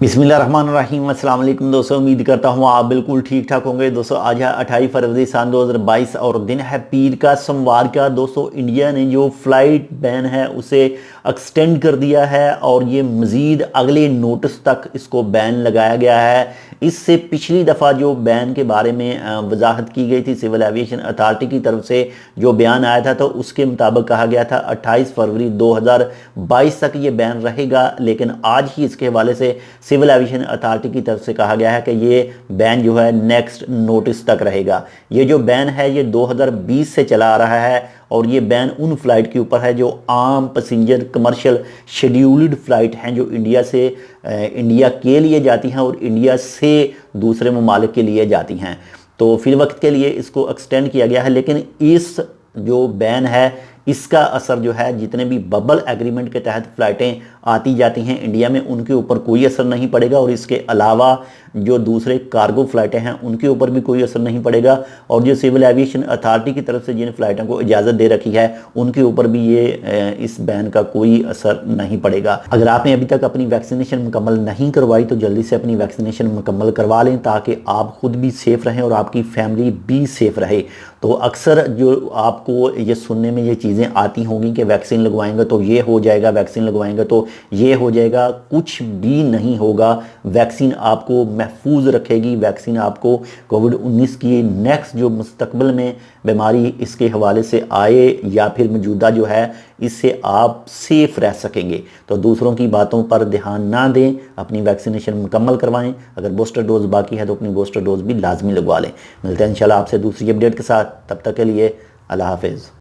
बिस्मिल्लाहिर्रहमानिर्रहीम। अस्सलाम वालेकुम दोस्तों, उम्मीद करता हूँ आप बिल्कुल ठीक ठाक होंगे। दोस्तों आज है 28 फरवरी सन 2022 और दिन है पीर का, सोमवार का। दोस्तों इंडिया ने जो फ़्लाइट बैन है उसे एक्सटेंड कर दिया है और ये मज़ीद अगले नोटिस तक इसको बैन लगाया गया है। इससे पिछली दफ़ा जो बैन के बारे में वजाहत की गई थी सिविल एविएशन अथॉरिटी की तरफ से, जो बयान आया था तो उसके मुताबिक कहा गया था 28 फरवरी 2022 तक ये बैन रहेगा। लेकिन आज ही इसके हवाले से सिविल एविएशन अथॉरिटी की तरफ से कहा गया है कि ये बैन जो है नेक्स्ट नोटिस तक रहेगा। ये जो बैन है ये 2020 से चला आ रहा है और ये बैन उन फ़्लाइट के ऊपर है जो आम पैसेंजर कमर्शियल शेड्यूल्ड फ़्लाइट हैं, जो इंडिया के लिए जाती हैं और इंडिया से दूसरे ममालिक के लिए जाती हैं। तो फिल वक्त के लिए इसको एक्सटेंड किया गया है। लेकिन इस जो बैन है इसका असर जो है जितने भी बबल एग्रीमेंट के तहत फ़्लाइटें आती जाती हैं इंडिया में उनके ऊपर कोई असर नहीं पड़ेगा, और इसके अलावा जो दूसरे कार्गो फ़्लाइटें हैं उनके ऊपर भी कोई असर नहीं पड़ेगा। और जो सिविल एविएशन अथॉरिटी की तरफ से जिन फ़्लाइटों को इजाज़त दे रखी है उनके ऊपर भी ये इस बैन का कोई असर नहीं पड़ेगा। अगर आपने अभी तक अपनी वैक्सीनेशन मुकम्मल नहीं करवाई तो जल्दी से अपनी वैक्सीनेशन मुकम्मल करवा लें ताकि आप खुद भी सेफ़ रहें और आपकी फैमिली भी सेफ़ रहे। तो अक्सर जो आपको ये सुनने में ये चीज़ें आती होंगी कि वैक्सीन लगवाएंगे तो ये हो जाएगा, वैक्सीन लगवाएंगे तो ये हो जाएगा। कुछ भी नहीं होगा। वैक्सीन आपको महफूज रखेगी। वैक्सीन आपको कोविड-19 की नेक्स्ट जो मुस्तकबिल में बीमारी इसके हवाले से आए या फिर मौजूदा जो है इससे आप सेफ़ रह सकेंगे। तो दूसरों की बातों पर ध्यान ना दें, अपनी वैक्सीनेशन मुकम्मल करवाएं। अगर बूस्टर डोज बाकी है तो अपनी बूस्टर डोज भी लाजमी लगवा लें। मिलते हैं इंशाल्लाह आपसे दूसरी अपडेट के साथ। तब तक के लिए अल्लाह हाफिज़।